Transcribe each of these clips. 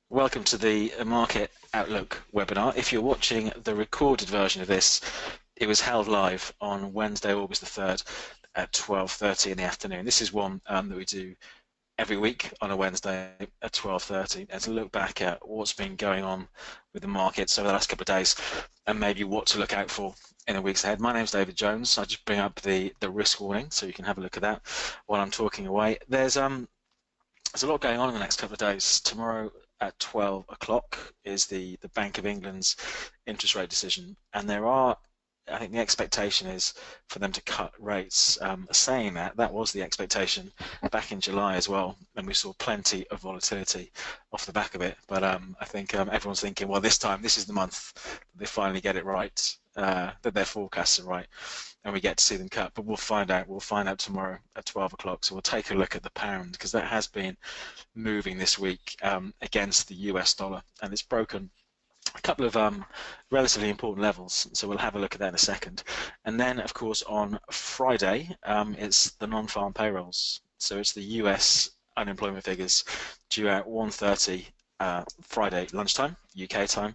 Welcome to the Market Outlook webinar. If you're watching the recorded version of this, it was held live on Wednesday, August the 3rd at 12:30 in the afternoon. This is one that we do every week on a Wednesday at 12:30, and to look back at what's been going on with the markets over the last couple of days and maybe what to look out for in the weeks ahead. My name's David Jones. I just bring up the risk warning so you can have a look at that while I'm talking away. There's a lot going on in the next couple of days. Tomorrow at 12 o'clock is the Bank of England's interest rate decision, and I think the expectation is for them to cut rates. Saying that was the expectation back in July as well, and we saw plenty of volatility off the back of it. But I think everyone's thinking, well, this is the month that they finally get it right, that their forecasts are right, and we get to see them cut. But we'll find out. We'll find out tomorrow at 12 o'clock. So we'll take a look at the pound, because that has been moving this week against the US dollar, and it's broken a couple of relatively important levels, so we'll have a look at that in a second. And then, of course, on Friday, it's the non-farm payrolls. So it's the US unemployment figures due out 1:30 Friday lunchtime, UK time.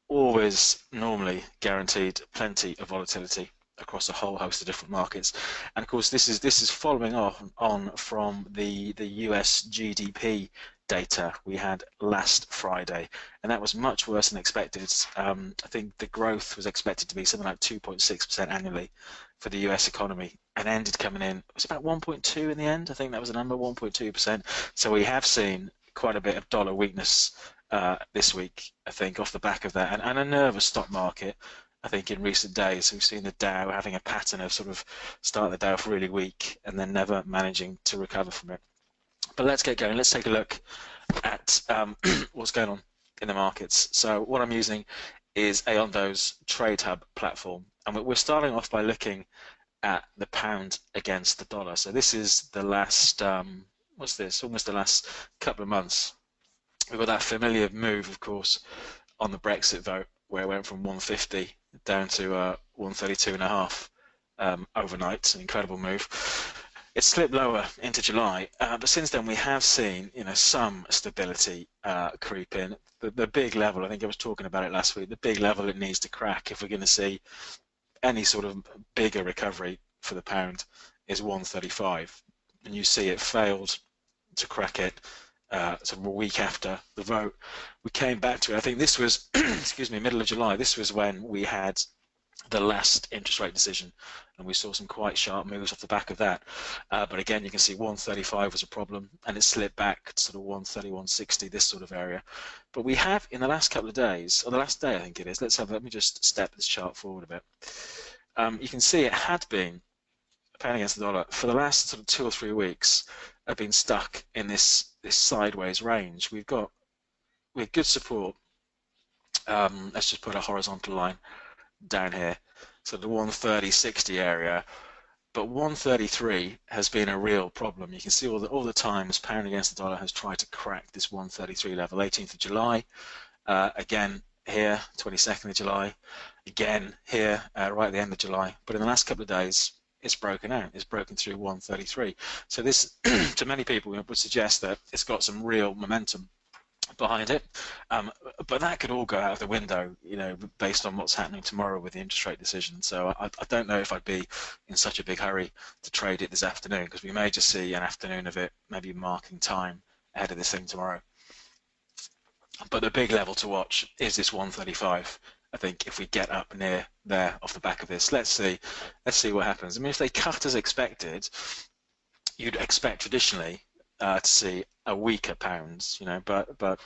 Always normally guaranteed plenty of volatility across a whole host of different markets. And of course, this is following on from the US GDP data we had last Friday, and that was much worse than expected. I think the growth was expected to be something like 2.6% annually for the US economy, and ended coming in, it was about 1.2 in the end. I think that was the number, 1.2%. So we have seen quite a bit of dollar weakness this week, I think, off the back of that, and a nervous stock market. I think in recent days we've seen the Dow having a pattern of sort of starting the Dow off really weak and then never managing to recover from it. But let's get going. Let's take a look at what's going on in the markets. So what I'm using is Aondo's Trade Hub platform, and we're starting off by looking at the pound against the dollar. So this is the last, what's this? Almost the last couple of months. We've got that familiar move, of course, on the Brexit vote, where it went from 150 down to 132.5 overnight. An incredible move. It slipped lower into July, but since then we have seen, some stability creep in. The big level, I think I was talking about it last week, the big level it needs to crack if we're going to see any sort of bigger recovery for the pound is 135, and you see it failed to crack it sort of a week after the vote. We came back to it. I think this was, excuse me, middle of July. This was when we had the last interest rate decision, and we saw some quite sharp moves off the back of that. But again, you can see 135 was a problem, and it slipped back to sort of 130, 160, this sort of area. But we have, in the last couple of days, or the last day I think it is, let me just step this chart forward a bit. You can see it had been, pound against the dollar, for the last sort of 2 or 3 weeks, have been stuck in this sideways range. We have good support. Let's just put a horizontal line down here, so the 130.60 area, but 133 has been a real problem. You can see all the times pound against the dollar has tried to crack this 133 level. 18th of July, again here, 22nd of July, again here, right at the end of July. But in the last couple of days, it's broken out. It's broken through 133. So this, to many people, would suggest that it's got some real momentum behind it, but that could all go out of the window, based on what's happening tomorrow with the interest rate decision. So I don't know if I'd be in such a big hurry to trade it this afternoon, because we may just see an afternoon of it, maybe marking time ahead of this thing tomorrow. But the big level to watch is this 135. I think if we get up near there off the back of this, let's see what happens. I mean, if they cut as expected, you'd expect traditionally to see a weaker pound, but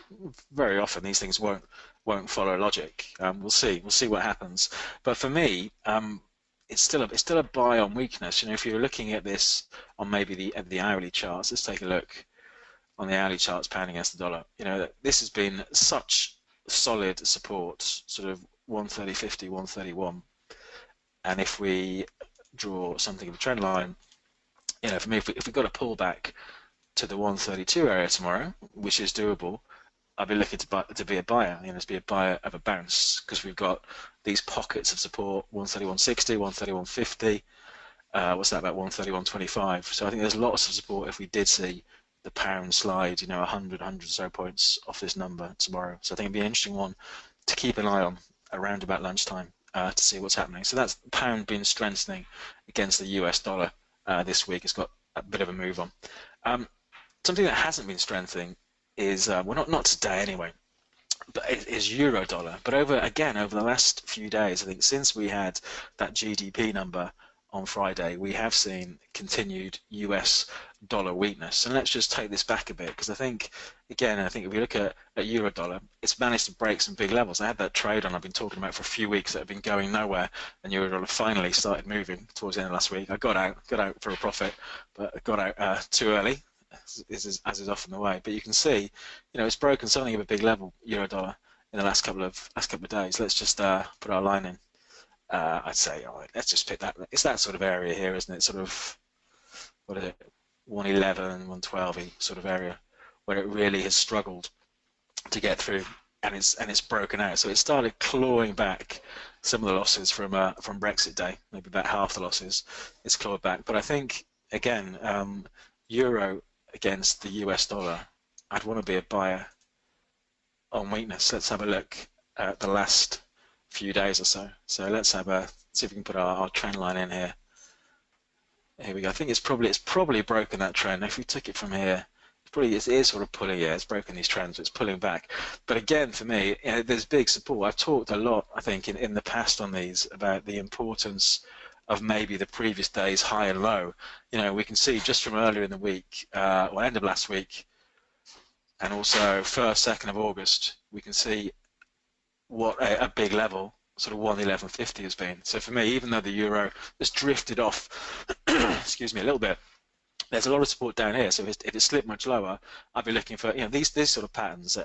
very often these things won't follow logic. We'll see what happens. But for me, it's still a buy on weakness. If you're looking at this on maybe the hourly charts, let's take a look on the hourly charts, pound against the dollar. This has been such solid support, sort of 130.50, 131, and if we draw something of a trend line, for me, if we got a pullback to the 132 area tomorrow, which is doable, I'd be looking to be a buyer. To be a buyer of a bounce, because we've got these pockets of support: 131.60, 131.50, what's that, about 130, 125. So I think there's lots of support if we did see the pound slide, 100 or so points off this number tomorrow. So I think it'd be an interesting one to keep an eye on around about lunchtime to see what's happening. So that's the pound been strengthening against the US dollar this week. It's got a bit of a move on. Something that hasn't been strengthening is, well, not today anyway, but it is euro dollar. But over the last few days, I think since we had that GDP number on Friday, we have seen continued US dollar weakness. And let's just take this back a bit, because I think if we look at euro dollar, it's managed to break some big levels. I had that trade on I've been talking about for a few weeks that have been going nowhere, and euro dollar finally started moving towards the end of last week. I got out for a profit, but I got out too early, as is often the way. But you can see, it's broken something of a big level, euro dollar, in the last couple of days. Let's just put our line in. I'd say, all right, let's just pick that. It's that sort of area here, isn't it? Sort of, what is it, 111, 112 sort of area, where it really has struggled to get through, and it's broken out. So it started clawing back some of the losses from Brexit Day, maybe about half the losses. It's clawed back, but I think again, euro against the US dollar, I'd want to be a buyer on weakness. Let's have a look at the last few days or so. So let's see if we can put our trend line in here. Here we go. I think it's probably broken that trend. If we took it from here, it is sort of pulling. Yeah, it's broken these trends. It's pulling back. But again, for me, there's big support. I've talked a lot, I think, in the past on these about the importance of maybe the previous day's high and low. We can see just from earlier in the week, end of last week, and also 1st, 2nd of August, we can see what a big level sort of 111.50 has been. So for me, even though the euro has drifted off, excuse me, a little bit, there's a lot of support down here. So if it slipped much lower, I'd be looking for these sort of patterns,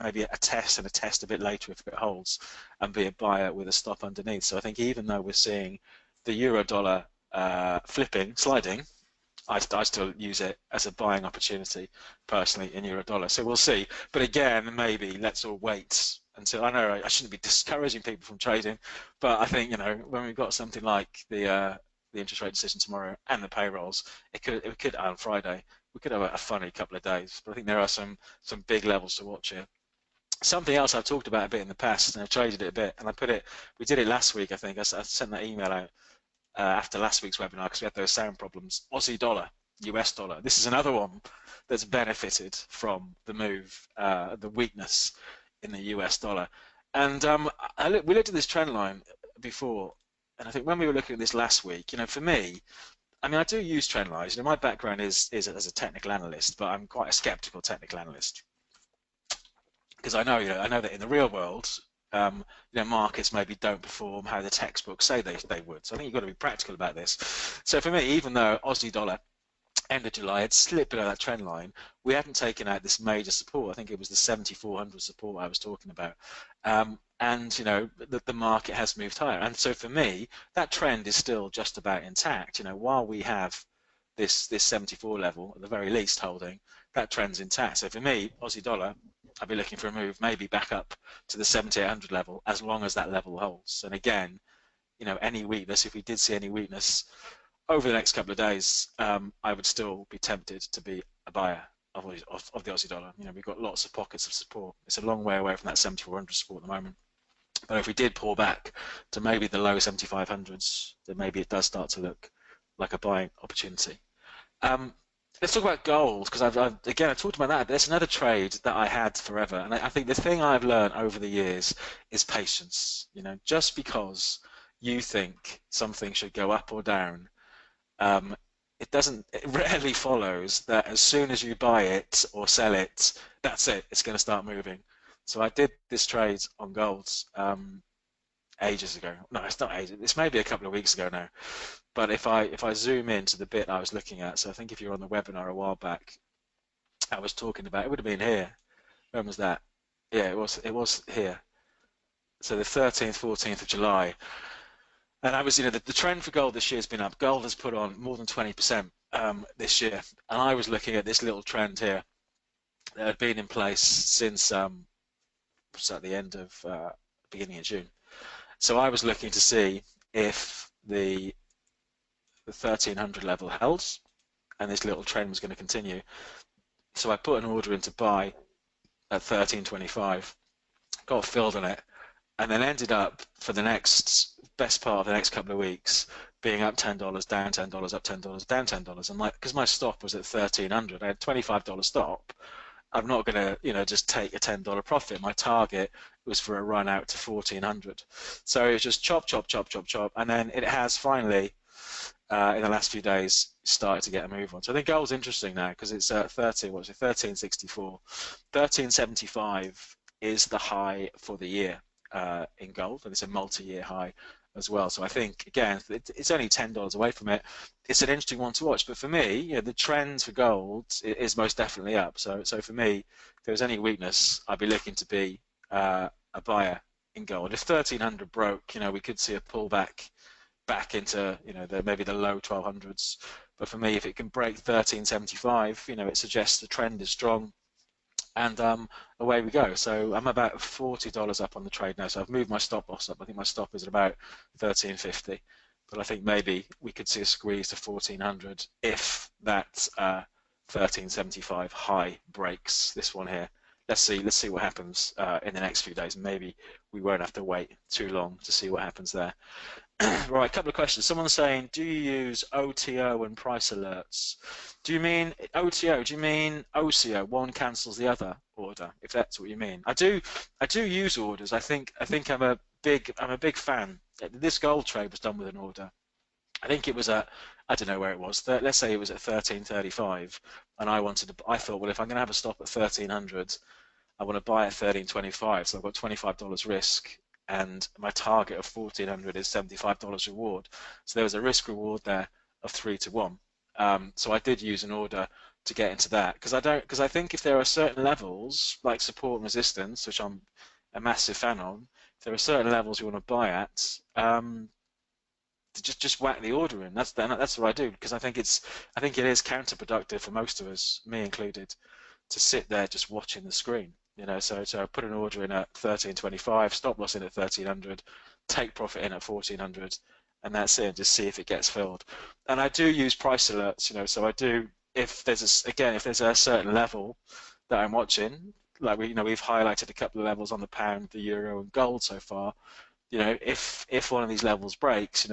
maybe a test and a test a bit later if it holds, and be a buyer with a stop underneath. So I think even though we're seeing the euro dollar sliding, I still use it as a buying opportunity personally in euro dollar. So we'll see. But again, maybe let's all wait until, I know I shouldn't be discouraging people from trading, but I think when we've got something like the interest rate decision tomorrow and the payrolls, it could on Friday, we could have a funny couple of days. But I think there are some big levels to watch here. Something else I've talked about a bit in the past, and I've traded it a bit, and we did it last week. I think I sent that email out after last week's webinar because we had those sound problems. Aussie dollar, US dollar. This is another one that's benefited from the move, the weakness in the US dollar. And we looked at this trend line before, and I think when we were looking at this last week, for me, I do use trend lines. My background is as a technical analyst, but I'm quite a skeptical technical analyst because I know that in the real world, markets maybe don't perform how the textbooks say they would. So I think you've got to be practical about this. So for me, even though Aussie dollar end of July had slipped below that trend line, we hadn't taken out this major support. I think it was the 7,400 support I was talking about. And the market has moved higher. And so for me, that trend is still just about intact. While we have this 74 level at the very least holding, that trend's intact. So for me, Aussie dollar, I'd be looking for a move maybe back up to the 7,800 level as long as that level holds. And again, any weakness, if we did see any weakness over the next couple of days, I would still be tempted to be a buyer of the Aussie dollar. We've got lots of pockets of support. It's a long way away from that 7,400 support at the moment. But if we did pull back to maybe the low 7,500s, then maybe it does start to look like a buying opportunity. Let's talk about gold, because I've talked about that. There's another trade that I had forever, and I think the thing I've learned over the years is patience. Just because you think something should go up or down, it rarely follows that as soon as you buy it or sell it, that's it, it's going to start moving. So I did this trade on gold ages ago. No, it's not ages. It's maybe a couple of weeks ago now. But if I zoom into the bit I was looking at, so I think if you're on the webinar a while back, I was talking about, it would have been here. When was that? Yeah, it was here. So the 13th, 14th of July. And I was, the trend for gold this year has been up. Gold has put on more than 20% this year. And I was looking at this little trend here that had been in place since at the end of beginning of June. So I was looking to see if the the 1300 level held, and this little trend was going to continue. So I put an order in to buy at 13.25, got filled on it, and then ended up for the best part of the next couple of weeks being up $10, down $10, up $10, down $10. And because my stop was at 1300, I had $25 stop. I'm not going to, just take a $10 profit. My target was for a run out to 1400. So it was just chop, chop, chop, chop, chop, and then it has finally, in the last few days, started to get a move on. So I think gold's interesting now because it's at 1364, 1375 is the high for the year in gold, and it's a multi-year high as well. So I think, again, it's only $10 away from it. It's an interesting one to watch, but for me, the trend for gold is most definitely up. So for me, if there was any weakness, I'd be looking to be a buyer in gold. If 1300 broke, we could see a pullback back into maybe the low 1200s. But for me, if it can break 1375, it suggests the trend is strong. And away we go. So I'm about $40 up on the trade now. So I've moved my stop loss up. I think my stop is at about 1350. But I think maybe we could see a squeeze to 1400 if that 1375 high breaks this one here. Let's see what happens in the next few days. Maybe we won't have to wait too long to see what happens there. Right, a couple of questions. Someone's saying, do you use OTO and price alerts? Do you mean OTO? Do you mean OCO? One cancels the other order, if that's what you mean. I do use orders. I think I'm a big fan. This gold trade was done with an order. I think it was I don't know where it was. Let's say it was at 1335, and I thought, well, if I'm going to have a stop at 1300, I want to buy at 1325, so I've got $25 risk, and my target of 1400 is $75 reward. So there was a risk reward there of 3 to 1. So I did use an order to get into that because I think if there are certain levels like support and resistance, which I'm a massive fan of, if there are certain levels you want to buy at, to just whack the order in. That's what I do, because I think it is counterproductive for most of us, me included, to sit there just watching the screen. So I put an order in at 1325, stop loss in at 1300, take profit in at 1400, and that's it. Just see if it gets filled. And I do use price alerts. So I do, if there's a certain level that I'm watching, like we've highlighted a couple of levels on the pound, the euro, and gold so far. If one of these levels breaks,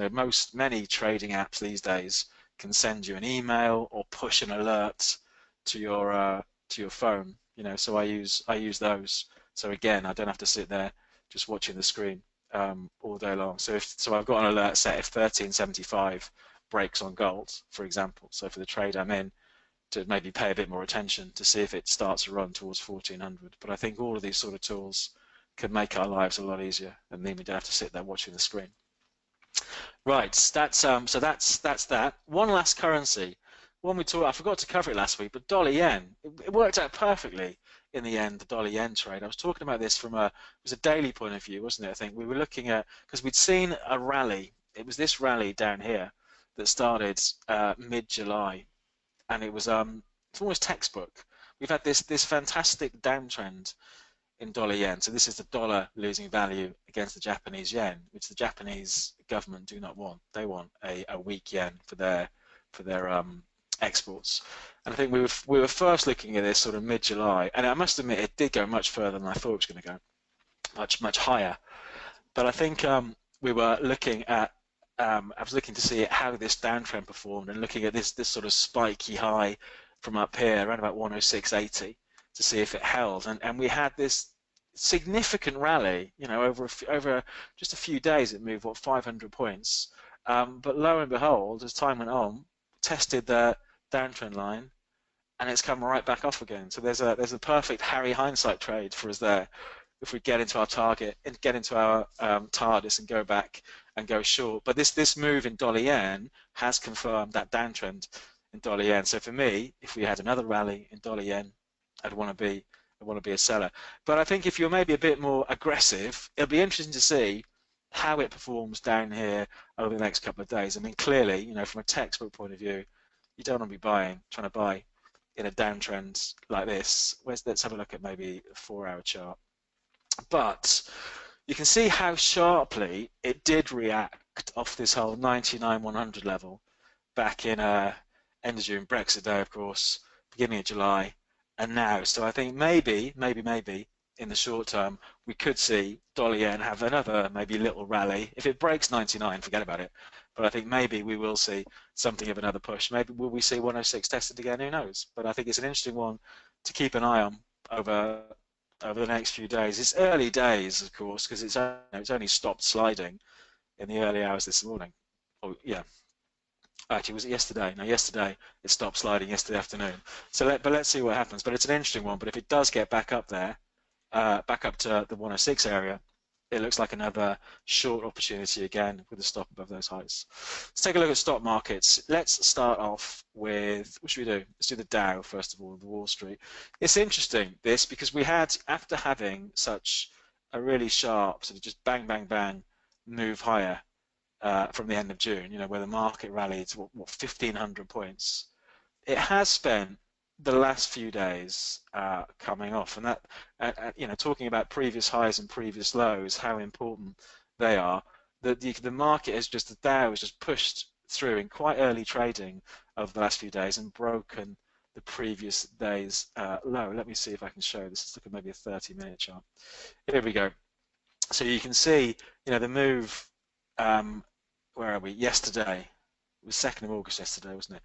many trading apps these days can send you an email or push an alert to your phone. So I use those. So again, I don't have to sit there just watching the screen all day long. So I've got an alert set if 1375 breaks on gold, for example. So for the trade I'm in, to maybe pay a bit more attention to see if it starts to run towards 1400. But I think all of these sort of tools can make our lives a lot easier, and mean we don't have to sit there watching the screen. Right, that's that. One last currency. One I forgot to cover it last week, but dollar yen. It worked out perfectly in the end, the dollar yen trade. I was talking about this it was a daily point of view, wasn't it? I think we were looking at, because we'd seen a rally. It was this rally down here that started mid-July, and it was it's almost textbook. We've had this fantastic downtrend in dollar yen. So this is the dollar losing value against the Japanese yen, which the Japanese government do not want. They want a weak yen for their exports. And I think we were first looking at this sort of mid-July, and I must admit it did go much further than I thought it was going to go, much higher. But I think we were looking at I was looking to see how this downtrend performed, and looking at this sort of spiky high from up here around about 106.80 to see if it held, and we had this significant rally, over just a few days. It moved 500 points, but lo and behold, as time went on, tested the downtrend line, and it's come right back off again. So there's a perfect Harry hindsight trade for us there. If we get into our target and get into our TARDIS and go back and go short, but this move in dollar yen has confirmed that downtrend in dollar yen. So for me, if we had another rally in dollar yen, I'd want to be a seller. But I think if you're maybe a bit more aggressive, it'll be interesting to see how it performs down here over the next couple of days. I mean, clearly, from a textbook point of view, you don't want to be trying to buy in a downtrend like this. Let's have a look at maybe a 4-hour chart. But you can see how sharply it did react off this whole 99-100 level back in end of June, Brexit Day, of course, beginning of July, and now. So I think maybe in the short term, we could see dollar yen have another maybe little rally. If it breaks 99, forget about it. But I think maybe we will see something of another push. Maybe will we see 106 tested again? Who knows? But I think it's an interesting one to keep an eye on over the next few days. It's early days, of course, because it's only stopped sliding in the early hours this morning. Oh yeah, actually was it yesterday? No, yesterday it stopped sliding yesterday afternoon. So but let's see what happens. But it's an interesting one. But if it does get back up there, back up to the 106 area, it looks like another short opportunity again with a stop above those heights. Let's take a look at stock markets. Let's start off with, what should we do? Let's do the Dow first of all, the Wall Street. It's interesting this because we had, after having such a really sharp sort of just bang, bang, bang move higher from the end of June, where the market rallied what 1,500 points. It has spent the last few days coming off, and that talking about previous highs and previous lows, how important they are. The market has just, the Dow has just pushed through in quite early trading over the last few days and broken the previous day's low. Let me see if I can show this. Let's look at maybe a 30-minute chart. Here we go. So you can see, the move. Where are we? Yesterday. It was 2nd of August yesterday, wasn't it?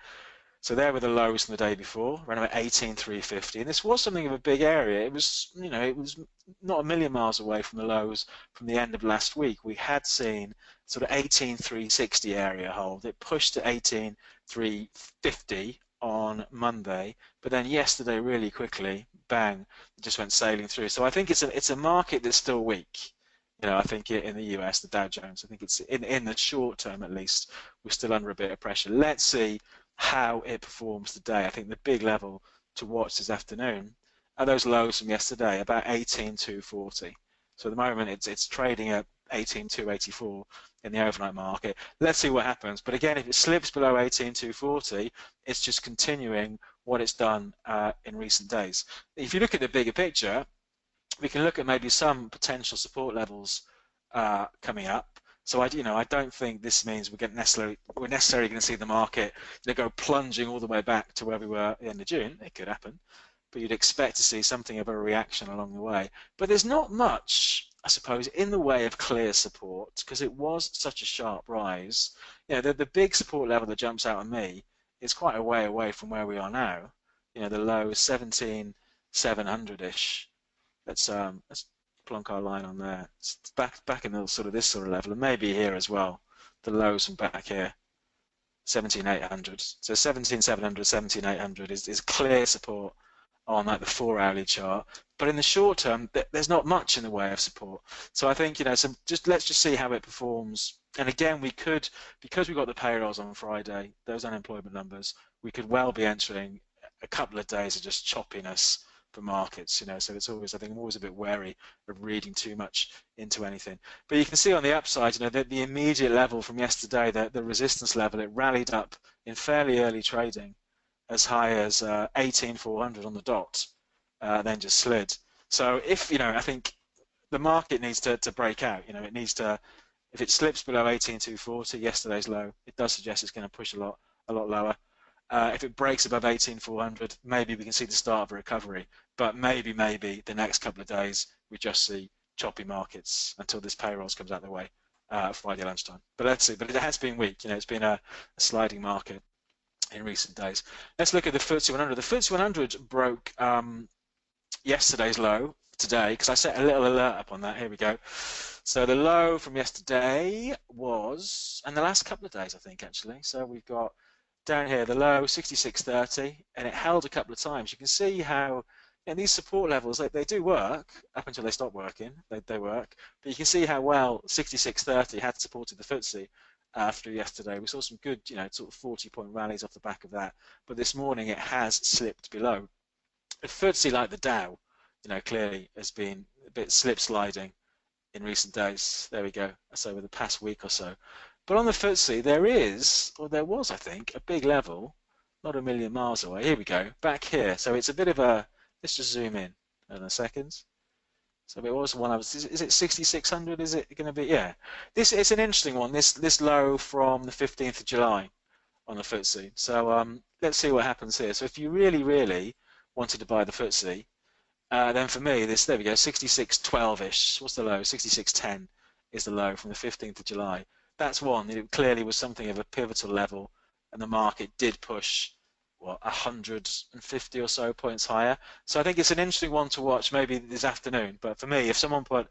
So there were the lows from the day before, around about 18,350, and this was something of a big area. It was, it was not a million miles away from the lows from the end of last week. We had seen sort of 18,360 area hold. It pushed to 18,350 on Monday, but then yesterday really quickly, bang, it just went sailing through. So I think it's a market that's still weak. I think in the US, the Dow Jones, I think it's in the short term at least, we're still under a bit of pressure. Let's see how it performs today. I think the big level to watch this afternoon are those lows from yesterday, about 18,240. So at the moment it's trading at 18,284 in the overnight market. Let's see what happens. But again, if it slips below 18,240, it's just continuing what it's done in recent days. If you look at the bigger picture, we can look at maybe some potential support levels coming up. So I don't think this means we're necessarily going to see the market go plunging all the way back to where we were at the end of June. It could happen, but you'd expect to see something of a reaction along the way. But there's not much, I suppose, in the way of clear support because it was such a sharp rise. The big support level that jumps out at me is quite a way away from where we are now. The low is 17,700-ish. Let's plonk our line on there. It's back in the sort of this sort of level, and maybe here as well. The lows from back here, 17,800. So 17,700, 17,800 is clear support on like the 4-hourly chart. But in the short term, there's not much in the way of support. So I think so let's just see how it performs. And again, we could, because we got the payrolls on Friday, those unemployment numbers, we could well be entering a couple of days of just choppiness for markets, so it's always, I think I'm always a bit wary of reading too much into anything. But you can see on the upside, that the immediate level from yesterday, the resistance level, it rallied up in fairly early trading as high as 18,400 on the dot, then just slid. So if, I think the market needs to break out, it needs to, if it slips below 18,240, yesterday's low, it does suggest it's going to push a lot lower. If it breaks above 18,400, maybe we can see the start of a recovery. But maybe the next couple of days we just see choppy markets until this payrolls comes out of the way Friday lunchtime. But let's see. But it has been weak. It's been a sliding market in recent days. Let's look at the FTSE 100. The FTSE 100 broke yesterday's low today because I set a little alert up on that. Here we go. So the low from yesterday was, and the last couple of days I think actually. So we've got down here the low 66.30, and it held a couple of times. You can see how these support levels they do work up until they stop working. They work, but you can see how well 66.30 had supported the FTSE through yesterday. We saw some good sort of 40-point rallies off the back of that, but this morning it has slipped below. The FTSE, like the Dow, clearly has been a bit slip sliding in recent days. There we go. So over the past week or so. But on the FTSE, there was, I think, a big level, not a million miles away. Here we go, back here. So it's a bit of a, let's just zoom in a second. So it was one I was, is it 6,600? Is it going to be? Yeah. It's an interesting one, this low from the 15th of July. on the FTSE. So let's see what happens here. So if you really, really wanted to buy the FTSE, then for me, there we go, 66.12-ish. What's the low? 66.10 is the low from the 15th of July. That's one. It clearly was something of a pivotal level, and the market did push, what, 150 or so points higher. So I think it's an interesting one to watch maybe this afternoon. But for me, if someone put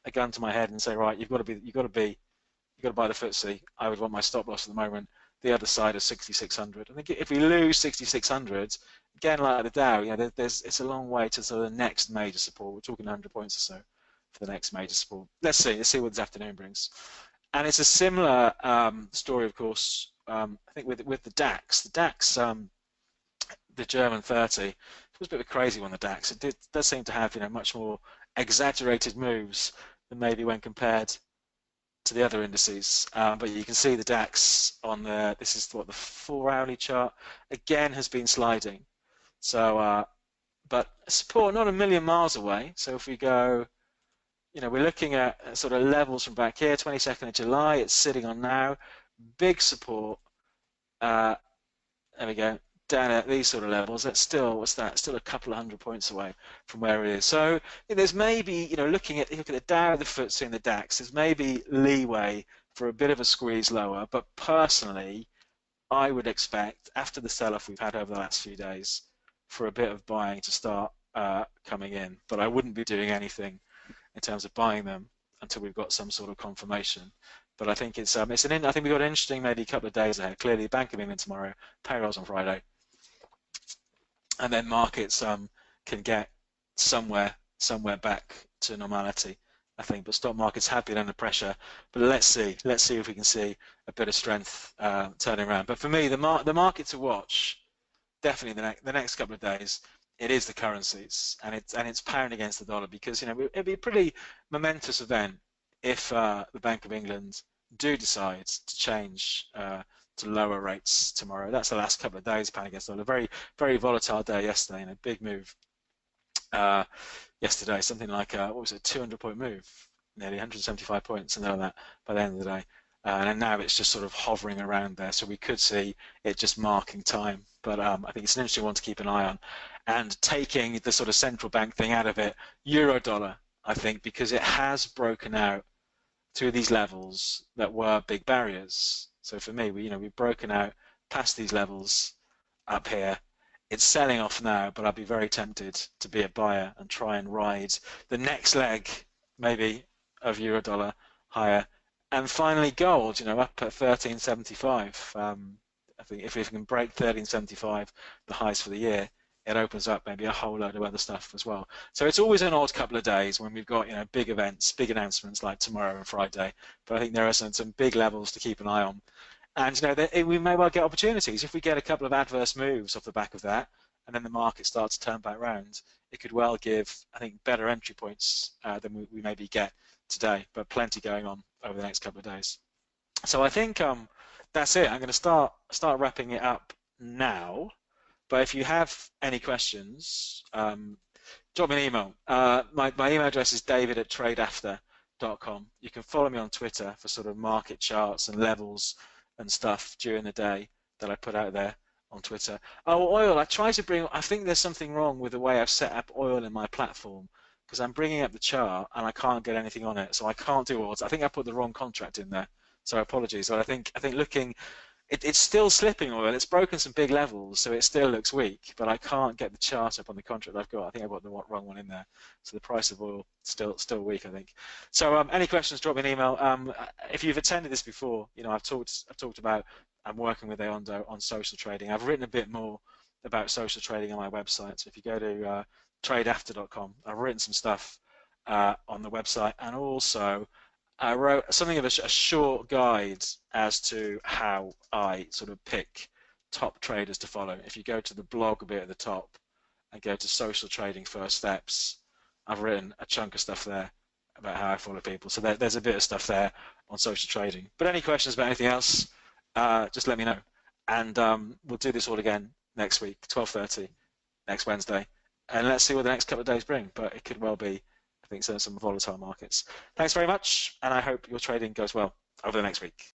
a gun to my head and say, right, you've got to buy the FTSE, I would want my stop loss at the moment the other side of 6,600. I think if we lose 6,600, again, like the Dow, it's a long way to sort of the next major support. We're talking 100 points or so for the next major support. Let's see what this afternoon brings. And it's a similar story, of course. I think with the DAX. The DAX, the German 30, it was a bit of a crazy one. The DAX. It does seem to have much more exaggerated moves than maybe when compared to the other indices, but you can see the DAX on this is what the 4-hourly chart again has been sliding. So, but support not a million miles away. So if we go, we're looking at sort of levels from back here, 22nd of July. It's sitting on now, big support. There we go. Down at these sort of levels, that's still, what's that? Still a couple of 100 points away from where it is. So there's maybe, looking at the Dow, the FTSE, and the DAX, there's maybe leeway for a bit of a squeeze lower. But personally, I would expect after the sell-off we've had over the last few days, for a bit of buying to start coming in. But I wouldn't be doing anything in terms of buying them until we've got some sort of confirmation. But I think I think we've got an interesting maybe couple of days ahead. Clearly, Bank of England tomorrow, payrolls on Friday. And then markets can get somewhere back to normality, I think. But stock markets have been under pressure. But let's see if we can see a bit of strength turning around. But for me, the market to watch, definitely the next couple of days, it is the currencies, and it's pound against the dollar, because it'd be a pretty momentous event if the Bank of England do decide to change to lower rates tomorrow. That's the last couple of days, pound against dollar. Very, very volatile day yesterday, and a big move yesterday. Something like what was it, 200-point move, nearly 175 points, something like that by the end of the day. And now it's just sort of hovering around there, so we could see it just marking time. But I think it's an interesting one to keep an eye on. And taking the sort of central bank thing out of it, euro dollar, I think, because it has broken out through these levels that were big barriers. So for me, we've broken out past these levels up here. It's selling off now, but I'd be very tempted to be a buyer and try and ride the next leg, maybe, of euro dollar higher. And finally, gold, up at 1375. I think if we can break 1375, the highs for the year, it opens up maybe a whole load of other stuff as well. So it's always an odd couple of days when we've got big events, big announcements like tomorrow and Friday. But I think there are some big levels to keep an eye on. And we may well get opportunities. If we get a couple of adverse moves off the back of that, and then the market starts to turn back round, it could well give, I think, better entry points than we maybe get today. But plenty going on over the next couple of days. So I think that's it. I'm going to start wrapping it up now. But if you have any questions, drop me an email. My email address is david@tradeafter.com. You can follow me on Twitter for sort of market charts and levels and stuff during the day that I put out there on Twitter. Oh, oil. I think there's something wrong with the way I've set up oil in my platform, because I'm bringing up the chart and I can't get anything on it, so I can't do oils. I think I put the wrong contract in there, so apologies. But I think looking, it's still slipping oil. It's broken some big levels, so it still looks weak, but I can't get the chart up on the contract I've got. I think I put the wrong one in there, so the price of oil still weak, I think. So any questions, drop me an email. If you've attended this before, I've talked about I'm working with Eondo on social trading. I've written a bit more about social trading on my website. So if you go to tradeafter.com, I've written some stuff on the website, and also I wrote something of a short guide as to how I sort of pick top traders to follow. If you go to the blog bit at the top and go to social trading first steps, I've written a chunk of stuff there about how I follow people. So there's a bit of stuff there on social trading. But any questions about anything else, just let me know. And we'll do this all again next week, 12:30, next Wednesday. And let's see what the next couple of days bring. But it could well be, I think, some volatile markets. Thanks very much, and I hope your trading goes well over the next week.